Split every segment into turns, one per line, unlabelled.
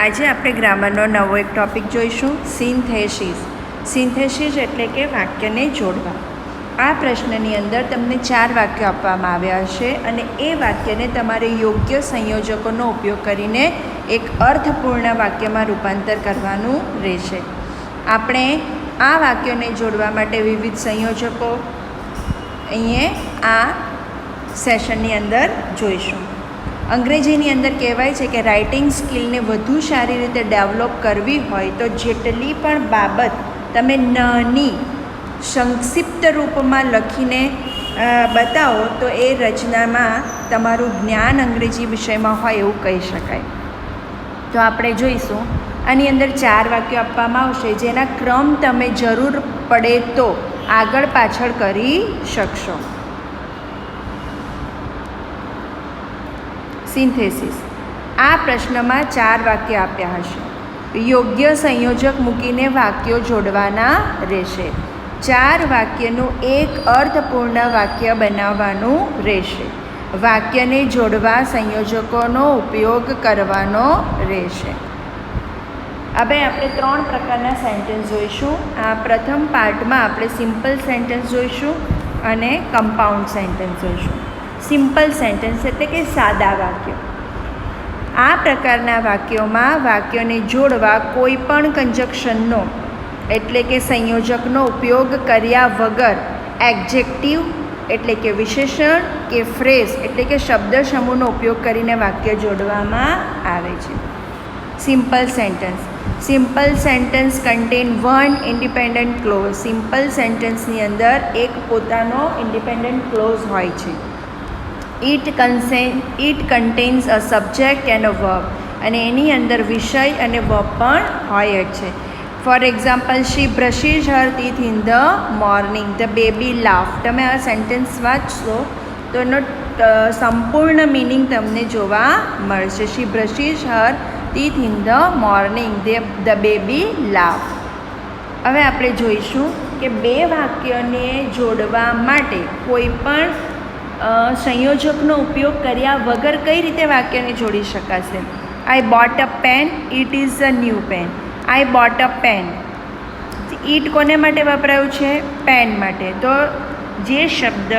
આજે આપણે ગ્રામરનો નવો એક ટૉપિક જોઈશું, સિન્થેસિસ. સિન્થેસિસ એટલે કે વાક્યને જોડવા. આ પ્રશ્નની અંદર તમને 4 વાક્યો આપવામાં આવ્યા હશે અને એ વાક્યને તમારે યોગ્ય સંયોજકોનો ઉપયોગ કરીને એક અર્થપૂર્ણ વાક્યમાં રૂપાંતર કરવાનું રહેશે. આપણે આ વાક્યોને જોડવા માટે વિવિધ સંયોજકો અહીંયા આ સેશનની અંદર જોઈશું. અંગ્રેજીની અંદર કહેવાય છે કે રાઇટિંગ સ્કિલને વધુ સારી રીતે ડેવલપ કરવી હોય તો જેટલી પણ બાબત તમે નાની સંક્ષિપ્ત રૂપમાં લખીને બતાવો તો એ રચનામાં તમારું જ્ઞાન અંગ્રેજી વિષયમાં હોય એવું કહી શકાય. તો આપણે જોઈશું આની અંદર 4 વાક્યો આપવામાં આવશે જેના ક્રમ તમે જરૂર પડે તો આગળ પાછળ કરી શકશો. સિન્થેસિસ. આ પ્રશ્નમાં 4 વાક્ય આપ્યા હશે. યોગ્ય સંયોજક મૂકીને વાક્યો જોડવાના રહેશે. 4 વાક્યનું એક અર્થપૂર્ણ વાક્ય બનાવવાનું રહેશે. વાક્યને જોડવા સંયોજકોનો ઉપયોગ કરવાનો રહેશે. હવે આપણે 3 પ્રકારના સેન્ટેન્સ જોઈશું. આ પ્રથમ પાર્ટમાં આપણે સિમ્પલ સેન્ટેન્સ જોઈશું અને કમ્પાઉન્ડ સેન્ટેન્સ જોઈશું. સિમ્પલ સેન્ટેન્સ એટલે કે સાદા વાક્યો. આ પ્રકારના વાક્યોમાં વાક્યોને જોડવા કોઈ પણ કંજક્શનનો એટલે કે સંયોજકનો ઉપયોગ કર્યા વગર એડજેક્ટિવ એટલે કે વિશેષણ કે ફ્રેઝ એટલે કે શબ્દ સમૂહનો ઉપયોગ કરીને વાક્ય જોડવામાં આવે છે. Simple sentence. Simple sentence contain one independent clause. Simple સેન્ટેન્સની અંદર એક પોતાનો ઇન્ડિપેન્ડન્ટ ક્લોઝ હોય છે. It contains a subject and a verb. અને એની અંદર વિષય અને વર્બ પણ હોય જ છે. For example, she brushes her teeth in the morning, the baby laugh. તમે આ સેન્ટેન્સ વાંચશો તો એનો સંપૂર્ણ મિનિંગ તમને જોવા મળશે. She brushes her teeth in the morning, the baby laugh. હવે આપણે જોઈશું કે 2 વાક્યોને જોડવા માટે કોઈ પણ સંયોજકનો ઉપયોગ કર્યા વગર કઈ રીતે વાક્યને જોડી શકાશે. I bought a pen, it is a new pen. I bought a pen. It કોને માટે વપરાયું છે? પેન માટે. તો જે શબ્દ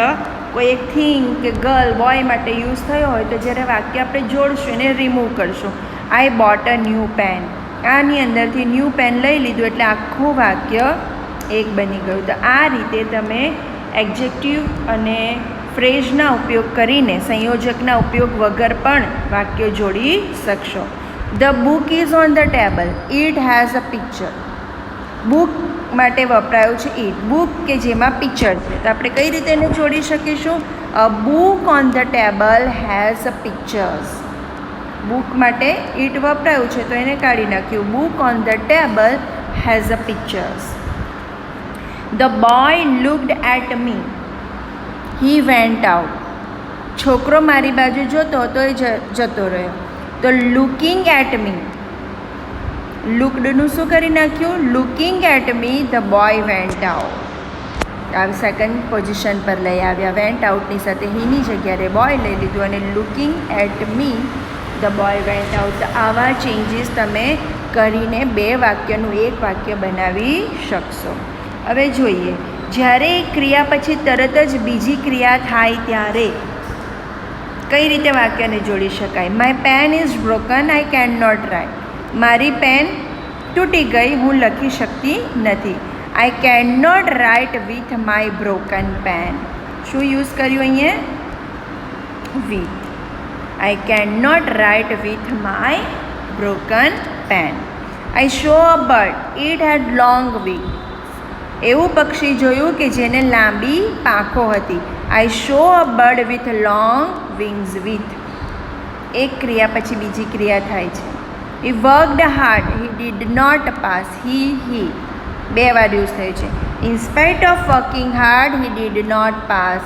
કોઈ એક થિંગ કે ગર્લ બોય માટે યુઝ થયો હોય તો જ્યારે વાક્ય આપણે જોડશું એને રિમૂવ કરશું. I bought a new pen. આની અંદરથી ન્યૂ પેન લઈ લીધું એટલે આખું વાક્ય એક બની ગયું. તો આ રીતે તમે એડજેક્ટિવ અને ફ્રેઝના ઉપયોગ કરીને સંયોજકના ઉપયોગ વગર પણ વાક્યો જોડી શકશો. The book is on the table, it has a picture. Book માટે વપરાયું છે ઇટ. બુક કે જેમાં પિક્ચર છે તો આપણે કઈ રીતે એને જોડી શકીશું? A book on the table has a pictures. Book માટે ઇટ વપરાયું છે તો એને કાઢી નાખ્યું. Book on the table has a pictures. The boy looked at me, he went out. છોકરો મારી બાજુ જોતો હતો એ જતો રહ્યો. તો લુકિંગ એટ મી, લુકડનું શું કરી નાખ્યું? Looking at me the boy went out. આ સેકન્ડ પોઝિશન પર લઈ આવ્યા. વેન્ટ આઉટની સાથે હીની જગ્યાએ બોય લઈ લીધું અને looking at me the boy went out. આવા ચેન્જીસ તમે કરીને 2 વાક્યનું એક વાક્ય બનાવી શકશો. હવે જોઈએ, જ્યારે એક ક્રિયા પછી તરત જ બીજી ક્રિયા થાય ત્યારે કઈ રીતે વાક્યને જોડી શકાય. My pen is broken, I can not write. મારી પેન તૂટી ગઈ, હું લખી શકતી નથી. I can not write with my broken pen. શું યુઝ કર્યું અહીંયા? With. I can not write with my broken pen. I saw a bird, it had long wing. એવું પક્ષી જોયું કે જેને લાંબી પાંખો હતી. I saw a bird with long wings. With. એક ક્રિયા પછી બીજી ક્રિયા થાય છે. He worked hard, he did not pass. He 2 વાર યુઝ થયું છે. In spite of working hard, he did not pass.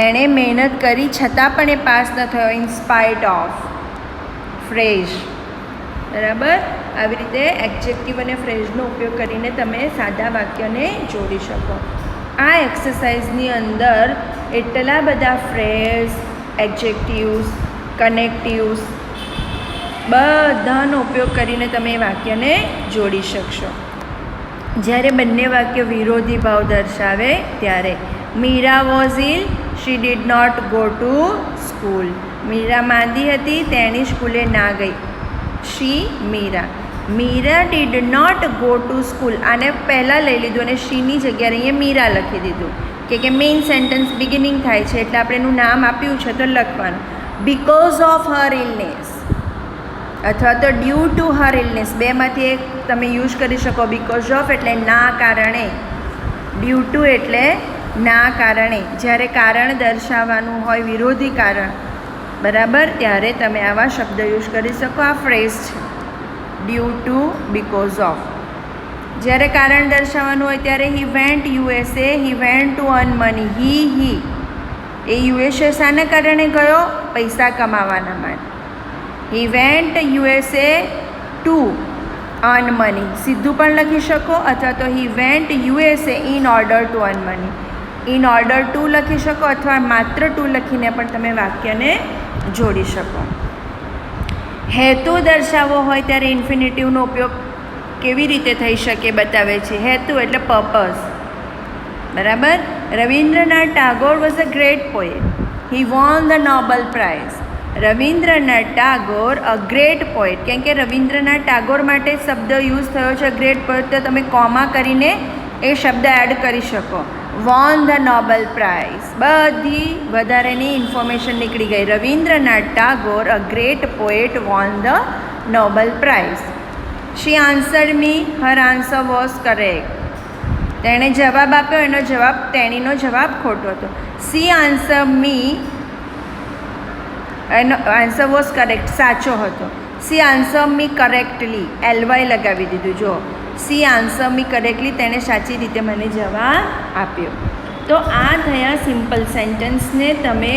એણે મહેનત કરી છતાં પણ એ પાસ ન થયો. In spite of. ફ્રેઝ. બરાબર. આવી રીતે એડજેક્ટિવ અને ફ્રેઝનો ઉપયોગ કરીને તમે સાદા વાક્યને જોડી શકો. આ એક્સરસાઇઝની અંદર એટલા બધા ફ્રેઝ, એડજેક્ટિવ્સ, કનેક્ટિવ્સ બધાનો ઉપયોગ કરીને તમે એ વાક્યને જોડી શકશો. જ્યારે બંને વાક્ય વિરોધી ભાવ દર્શાવે ત્યારે Meera was ill, she did not go to school. Meera માંદી હતી, તેણી સ્કૂલે ના ગઈ. She Meera. Meera did not go to school. આને પહેલાં લઈ લીધું અને શીની જગ્યાએ અહીંયા મીરા લખી દીધું કે મેઇન સેન્ટેન્સ બિગિનિંગ થાય છે એટલે આપણે એનું નામ આપ્યું છે તો લખવાનું. બિકોઝ ઓફ હર ઇલનેસ અથવા તો ડ્યુ ટુ હર ઇલનેસ, બેમાંથી એક તમે યુઝ કરી શકો. બિકોઝ ઓફ એટલે ના કારણે, ડ્યુ ટુ એટલે ના કારણે. જ્યારે કારણ દર્શાવવાનું હોય વિરોધી કારણ, બરાબર, ત્યારે તમે આવા શબ્દ યુઝ કરી શકો. આ ફ્રેઝ છે ડ્યુ ટુ, બિકોઝ ઓફ. જ્યારે કારણ દર્શાવવાનું હોય ત્યારે he went USA, he went to earn money. He એ યુએસએ શાને કારણે ગયો? પૈસા કમાવાના માટે. He went USA to earn money, સીધું પણ લખી શકો, અથવા તો he went USA in order to earn money. In order to લખી શકો અથવા માત્ર ટુ લખીને પણ તમે વાક્યને જોડી શકો. હેતુ દર્શાવવો હોય ત્યારે ઇન્ફિનિટિવનો ઉપયોગ કેવી રીતે થઈ શકે બતાવે છે. હેતુ એટલે પર્પઝ, બરાબર. Rabindranath Tagore was a great poet. He won the Nobel prize. Rabindranath Tagore a great poet. કેમ કે રવિન્દ્રનાથ ટાગોર માટે શબ્દ યુઝ થયો છે ગ્રેટ પોએટ, તો તમે કોમા કરીને એ શબ્દ એડ કરી શકો. વોન ધ નોબલ પ્રાઇઝ, બધી વધારેની ઇન્ફોર્મેશન નીકળી ગઈ. Rabindranath Tagore a great poet won the Nobel prize. She answered me, her answer was correct. તેણે જવાબ આપ્યો, એનો જવાબ, તેણીનો જવાબ ખોટો હતો. સી આન્સર મી, એનો આન્સર વોઝ કરેક્ટ, સાચો હતો. સી આન્સર મી કરેક્ટલી, LY લગાવી દીધું. જો સી આન્સર મી કરેક્ટલી, તેણે સાચી રીતે મને જવાબ આપ્યો. તો આ થયા સિમ્પલ સેન્ટેન્સને તમે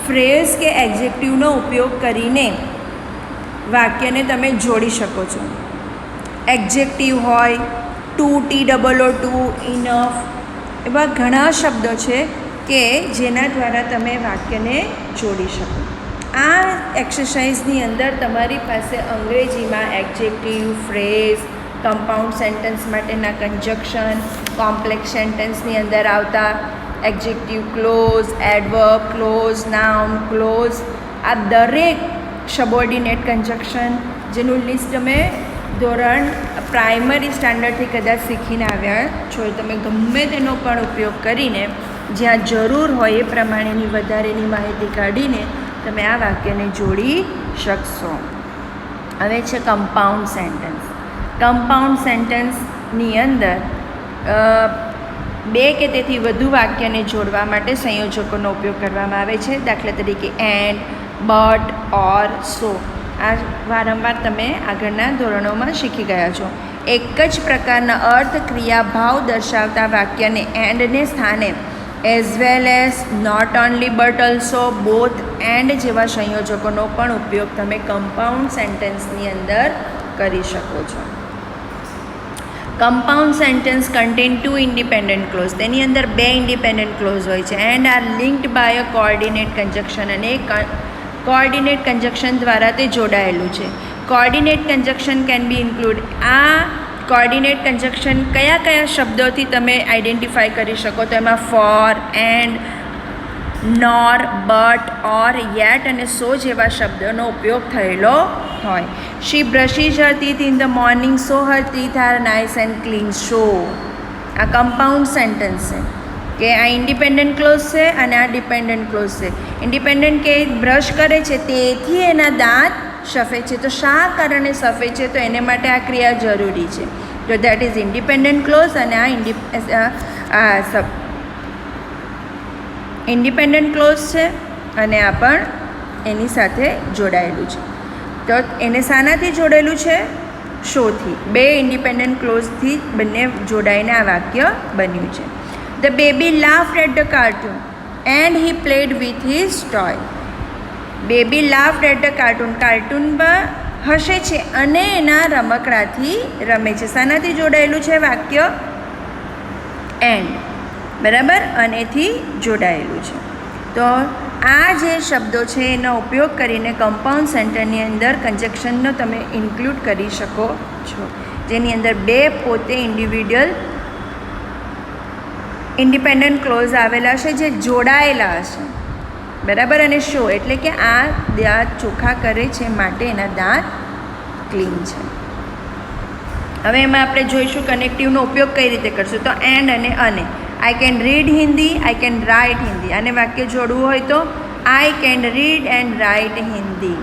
ફ્રેઝ કે એડજેક્ટિવનો ઉપયોગ કરીને વાક્યને તમે જોડી શકો છો. એડજેક્ટિવ હોય, ટુ, TOO, ઇનફ, એવા ઘણા શબ્દો છે કે જેના દ્વારા તમે વાક્યને જોડી શકો. આ એક્સરસાઇઝની અંદર તમારી પાસે અંગ્રેજીમાં એડજેક્ટિવ, ફ્રેઝ, કમ્પાઉન્ડ સેન્ટેન્સ માટેના કન્જક્શન, કોમ્પ્લેક્સ સેન્ટેન્સની અંદર આવતા adjective, clause, adverb, clause, noun, clause, આ દરેક સબઓર્ડિનેટ કન્જક્શન જેનું લિસ્ટ તમે ધોરણ પ્રાઇમરી સ્ટાન્ડર્ડથી કદાચ શીખીને આવ્યા છો. તમે ગમે તેનો પણ ઉપયોગ કરીને જ્યાં જરૂર હોય એ પ્રમાણેની વધારેની માહિતી કાઢીને તમે આ વાક્યને જોડી શકશો. હવે છે કમ્પાઉન્ડ સેન્ટેન્સ. કમ્પાઉન્ડ સેન્ટેન્સની અંદર બે કે તેથી વધુ વાક્યને જોડવા માટે સંયોજકોનો ઉપયોગ કરવામાં આવે છે. દાખલા તરીકે એન્ડ, બટ, ઓર, સો. આ વારંવાર તમે આગળના ધોરણોમાં શીખી ગયા છો. એક જ પ્રકારના અર્થ, ક્રિયા, ભાવ દર્શાવતા વાક્યને એન્ડને સ્થાને as well as, not only but also, both, and જેવા સંયોજકોનો પણ ઉપયોગ તમે કમ્પાઉન્ડ સેન્ટેન્સની અંદર કરી શકો છો. Compound sentence contain two independent clause. તેની અંદર બે ઇન્ડિપેન્ડન્ટ ક્લોઝ હોય છે. And are linked by a coordinate conjunction, અને કોઓર્ડિનેટ કન્જક્શન દ્વારા તે જોડાયેલું છે. Coordinate conjunction can be include. આ કોઓર્ડિનેટ કન્જક્શન કયા કયા શબ્દોથી તમે આઈડેન્ટિફાઈ કરી શકો? તો એમાં for, and, nor, but, or, yet અને સો જેવા શબ્દોનો ઉપયોગ થયેલો હોય. She brushes her teeth in the morning, so her teeth are nice and clean. So આ કમ્પાઉન્ડ સેન્ટેન્સ છે કે આ ઇન્ડિપેન્ડન્ટ ક્લોઝ છે અને આ ડિપેન્ડન્ટ ક્લોઝ છે. ઇન્ડિપેન્ડન્ટ કે બ્રશ કરે છે તેથી એના દાંત સફેદ છે. તો શા કારણે સફેદ છે? તો એને માટે આ ક્રિયા જરૂરી છે. તો દેટ ઇઝ ઇન્ડિપેન્ડન્ટ ક્લોઝ અને આ ઇન્ડિપેન્ડન્ટ ક્લોઝ છે અને આ પણ એની સાથે જોડાયેલું છે. તો એને શાનાથી જોડેલું છે? શોથી. બે ઇન્ડિપેન્ડન્ટ ક્લોઝથી બંને જોડાઈને આ વાક્ય બન્યું છે. The baby laughed at the cartoon and he played with his toy. Baby laughed at the cartoon. કાર્ટૂનમાં હસે છે અને એના રમકડાથી રમે છે. શાનાથી જોડાયેલું છે વાક્ય? એન્ડ, બરાબર, અનેથી જોડાયેલું છે. તો આ જે શબ્દો છે એનો ઉપયોગ કરીને કમ્પાઉન્ડ સેન્ટરની અંદર કન્જક્શનનો તમે ઇન્ક્લુડ કરી શકો છો, જેની અંદર બે પોતે ઇન્ડિપેન્ડન્ટ ક્લોઝ આવેલા છે જે જોડાયેલા હશે, બરાબર. અને શો એટલે કે આ દાંત ચોખ્ખા કરે છે માટે એના દાંત ક્લીન છે. હવે એમાં આપણે જોઈશું કનેક્ટિવનો ઉપયોગ કઈ રીતે કરશું. તો એન્ડ અને I can read Hindi, I can write Hindi. અને વાક્ય જોડવું હોય તો I can read and write Hindi.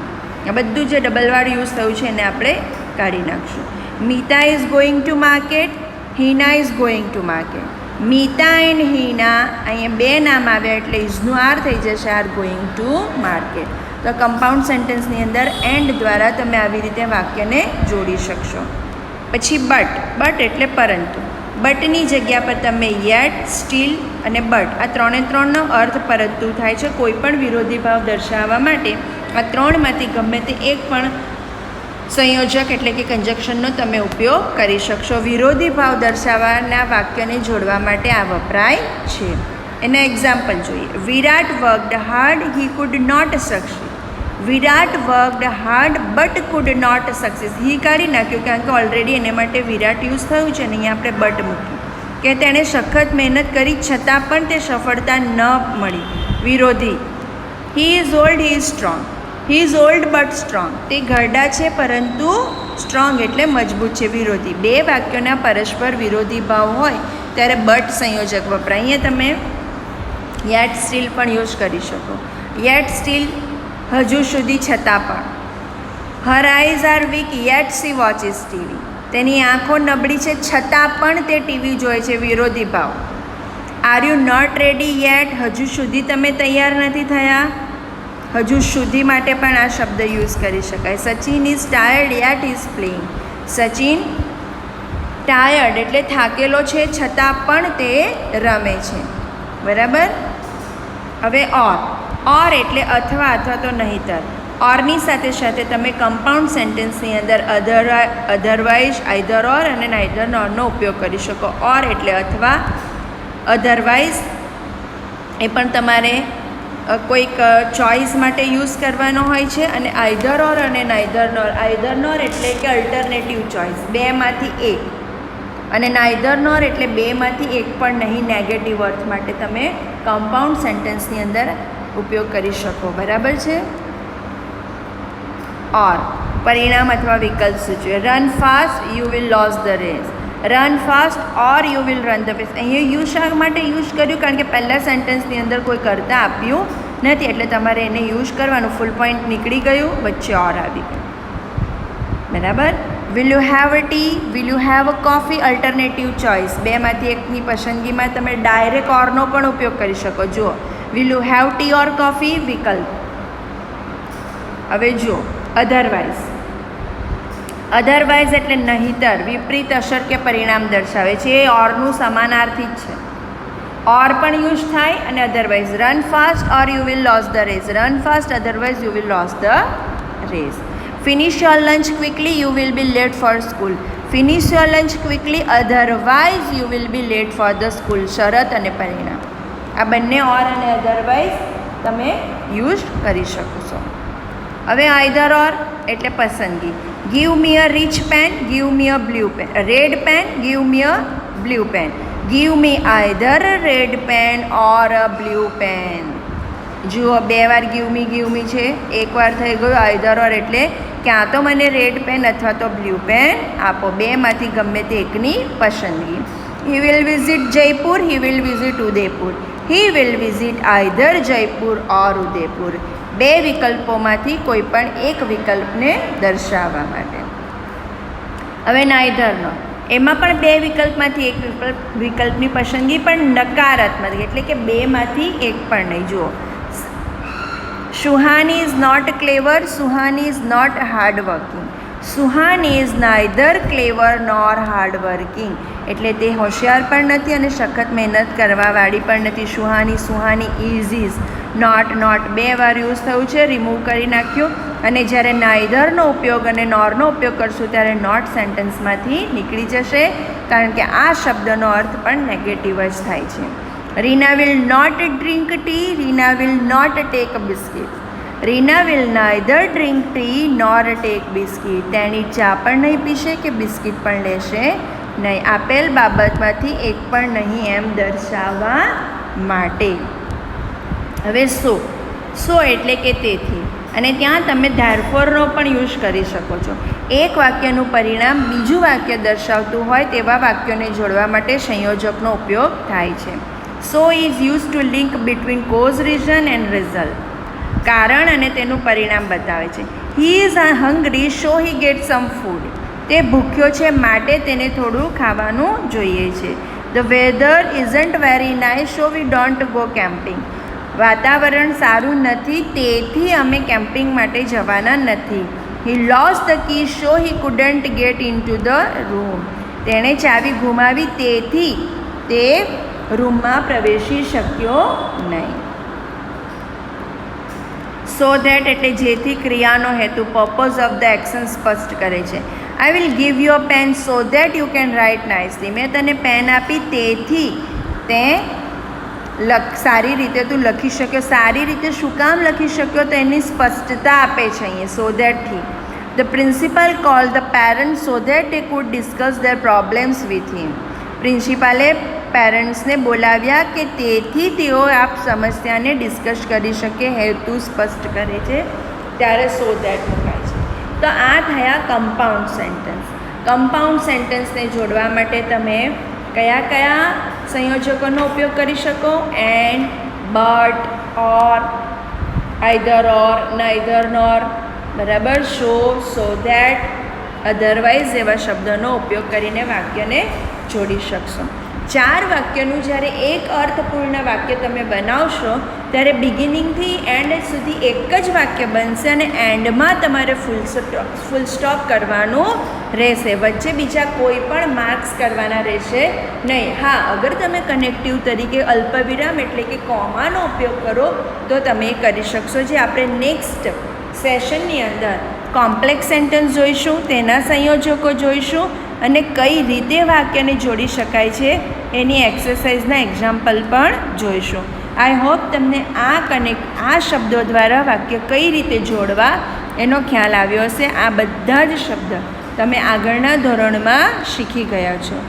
આ બધું જે ડબલવાળું યુઝ થયું છે એને આપણે કાઢી નાખશું. Meeta is going to market, Hina is going to market. Meeta and Hina, અહીંયા બે નામ આવ્યા એટલે ઇઝનું આર થઈ જશે, આર ગોઈંગ ટુ માર્કેટ. તો કમ્પાઉન્ડ સેન્ટેન્સની અંદર એન્ડ દ્વારા તમે આવી રીતે વાક્યને જોડી શકશો. પછી બટ એટલે પરંતુ. બટની જગ્યા પર તમે યેટ, સ્ટીલ અને બટ આ ત્રણે ત્રણનો અર્થ પરંતુ થાય છે. કોઈ પણ વિરોધી ભાવ દર્શાવવા માટે આ ત્રણમાંથી ગમે તે એક પણ સંયોજક એટલે કે કન્જક્શનનો તમે ઉપયોગ કરી શકશો. વિરોધી ભાવ દર્શાવવાના વાક્યને જોડવા માટે આ વપરાય છે. એના એક્ઝામ્પલ જોઈએ. Virat worked hard, he could not succeed. Virat worked hard but could not success. He કાઢી નાખ્યું કારણ કે ઓલરેડી એને માટે વિરાટ યુઝ થયું છે ને અહીંયા આપણે બટ મૂક્યું કે તેણે સખત મહેનત કરી છતાં પણ તે સફળતા ન મળી. વિરોધી. He is old, he is strong. He is old but strong. તે ઘરડા છે પરંતુ સ્ટ્રોંગ એટલે મજબૂત છે. વિરોધી. બે વાક્યોના પરસ્પર વિરોધી ભાવ હોય ત્યારે બટ સંયોજક વપરાય. અહીંયા તમે યેટ સ્ટીલ પણ યુઝ કરી શકો. યેટ સ્ટીલ હજુ સુધી છતાં પણ. Her eyes are weak yet she watches TV. તેની આંખો નબળી છે છતાં પણ તે ટીવી જોએ છે. વિરોધી ભાવ. Are you not ready yet. હજુ સુધી તમે તૈયાર નથી થયા. હજુ સુધી માટે પણ આ શબ્દ યુઝ કરી શકાય. Sachin is tired yet is playing. Sachin tired એટલે થાકેલો છે છતાં પણ તે રમે છે, બરાબર. હવે ઓર એટલે અથવા તો નહીંતર. ઓરની સાથે સાથે તમે કમ્પાઉન્ડ સેન્ટેન્સની અંદર અધરવાઇઝ, આઈધર ઓર અને નાઈધર નોરનો ઉપયોગ કરી શકો. ઓર એટલે અથવા, અધરવાઇઝ એ પણ તમારે કોઈક ચોઇસ માટે યુઝ કરવાનો હોય છે. અને આઈધર ઓર અને નાઈધર નોર. આઈધર નોર એટલે કે અલ્ટરનેટિવ ચોઇસ, બેમાંથી એક. અને નાઈધર નોર એટલે બેમાંથી એક પણ નહીં, નેગેટિવ અર્થ માટે તમે કમ્પાઉન્ડ સેન્ટેન્સની અંદર ઉપયોગ કરી શકો, બરાબર છે. ઓર પરિણામ અથવા વિકલ્પ સૂચવે. Run fast, you will lose the race. Run fast or you will run the race. અહીંયા યુ શા માટે યુઝ કર્યું? કારણ કે પહેલાં સેન્ટેન્સની અંદર કોઈ કરતા આપ્યું નથી એટલે તમારે એને યુઝ કરવાનું. ફૂલ પોઈન્ટ નીકળી ગયું, વચ્ચે ઓર આવી ગયું, બરાબર. Will you have a T, will you have a coffee, alternative choice. બેમાંથી એકની પસંદગીમાં તમે ડાયરેક્ટ ઓરનો પણ ઉપયોગ કરી શકો. જુઓ, will you have T or coffee, વિકલ્પ. હવે જુઓ, અધરવાઇઝ. અધરવાઇઝ એટલે નહીંતર, વિપરીત અસર કે પરિણામ દર્શાવે છે. એ ઓરનું સમાનાર્થી જ છે. ઓર પણ યુઝ થાય અને otherwise. Run fast or you will lose the race. Run fast, otherwise you will lose the race. Finish your lunch quickly, you will be late for school. Finish your lunch quickly, otherwise you will be late for the school. શરત અને પરિણામ. આ બંને ઓર અને otherwise તમે use કરી શકો છો. હવે આઈધર ઓર એટલે પસંદગી. Give me a rich pen, give me a blue pen. Red pen, give me a blue pen. Give me either red pen or a blue pen. જુઓ, બે વાર ગીવ મી છે, એકવાર થઈ ગયું આઈધર ઓર એટલે ક્યાં તો મને રેડ પેન અથવા તો બ્લુ પેન આપો. બેમાંથી ગમે તે એકની પસંદગી. He will visit Jaipur, he will visit Udaipur. He will visit either Jaipur or Udaipur. બે વિકલ્પોમાંથી કોઈ પણ એક વિકલ્પને દર્શાવવા માટે. હવે નાઈધરનો. એમાં પણ બે વિકલ્પમાંથી એક વિકલ્પની પસંદગી પણ નકારાત્મક એટલે કે બેમાંથી એક પણ નહીં. જુઓ, Suhani is not clever, Suhani is not hard working. Suhani is neither clever nor hard working એટલે તે હોશિયાર પણ નથી અને સખત મહેનત કરવાવાળી પણ નથી. સુહાની ઇઝ નોટ બે વાર યુઝ થયું છે, રિમૂવ કરી નાખ્યું. અને જ્યારે નાઈધરનો ઉપયોગ અને નોરનો ઉપયોગ કરશું ત્યારે નોટ સેન્ટેન્સમાંથી નીકળી જશે કારણ કે આ શબ્દનો અર્થ પણ નેગેટિવ જ થાય છે. Reena will not drink tea, Reena will not take biscuit. Reena will neither drink tea nor take biscuit. તેણી ચા પણ નહીં પીશે કે બિસ્કિટ પણ લેશે નહીં. આપેલ બાબતમાંથી એક પણ નહીં એમ દર્શાવવા માટે. હવે સો એટલે કે તેથી, અને ત્યાં તમે ધેરફોરનો પણ યુઝ કરી શકો છો. એક વાક્યનું પરિણામ બીજું વાક્ય દર્શાવતું હોય તેવા વાક્યોને જોડવા માટે સંયોજકનો ઉપયોગ થાય છે. So is use to link between cause reason and result. કારણ અને તેનું પરિણામ બતાવે છે. He is hungry so he get some food. તે ભૂખ્યો છે માટે તેને થોડું ખાવાનું જોઈએ છે. The weather isn't very nice so we don't go camping. વાતાવરણ સારું નથી તેથી અમે કેમ્પિંગ માટે જવાના નથી. He lose the key so he couldn't get into the room. તેણે ચાવી ગુમાવી તેથી તે રૂમમાં પ્રવેશી શક્યો નહીં. સો ધેટ એટલે જેથી ક્રિયાનો હેતુ, પર્પઝ ઓફ ધ એક્શન સ્પષ્ટ કરે છે. I will give you a pen so that you can write nicely. મેં તને પેન આપી તેથી તે સારી રીતે તું લખી શક્યો. સારી રીતે શું કામ લખી શક્યો તો એની સ્પષ્ટતા આપે છે અહીંયા સો ધેટથી. The principal call the parents so that they could discuss their problems with him. પ્રિન્સિપાલે પેરેન્ટ્સને બોલાવ્યા કે તેથી તેઓ આ સમસ્યાને ડિસ્કસ કરી શકે. હેતુ સ્પષ્ટ કરે છે ત્યારે સો ધેટ મુકાય છે. તો આ થયા કમ્પાઉન્ડ સેન્ટેન્સ. કમ્પાઉન્ડ સેન્ટેન્સને જોડવા માટે તમે કયા કયા સંયોજકોનો ઉપયોગ કરી શકો? And, but, or, either or, neither nor, બરાબર, સો ધેટ, અધરવાઇઝ એવા શબ્દોનો ઉપયોગ કરીને વાક્યને જોડી શકશો. 4 વાક્યનું જ્યારે એક અર્થપૂર્ણ વાક્ય તમે બનાવશો ત્યારે બિગિનિંગથી એન્ડ સુધી એક જ વાક્ય બનશે અને એન્ડમાં તમારે ફૂલ સ્ટોપ કરવાનું રહેશે. વચ્ચે બીજા કોઈ પણ માર્ક્સ કરવાના રહેશે નહીં. હા, અગર તમે કનેક્ટિવ તરીકે અલ્પવિરામ એટલે કે કોમાનો ઉપયોગ કરો તો તમે એ કરી શકશો. જે આપણે નેક્સ્ટ સેશનની અંદર કોમ્પ્લેક્સ સેન્ટેન્સ જોઈશું, તેના સંયોજકો જોઈશું અને કઈ રીતે વાક્યને જોડી શકાય છે એની એક્સરસાઇઝના એક્ઝામ્પલ પણ જોઈશું. આઈ હોપ તમને આ શબ્દો દ્વારા વાક્ય કઈ રીતે જોડવા એનો ખ્યાલ આવ્યો હશે. આ બધા જ શબ્દ તમે આગળના ધોરણમાં શીખી ગયા છો.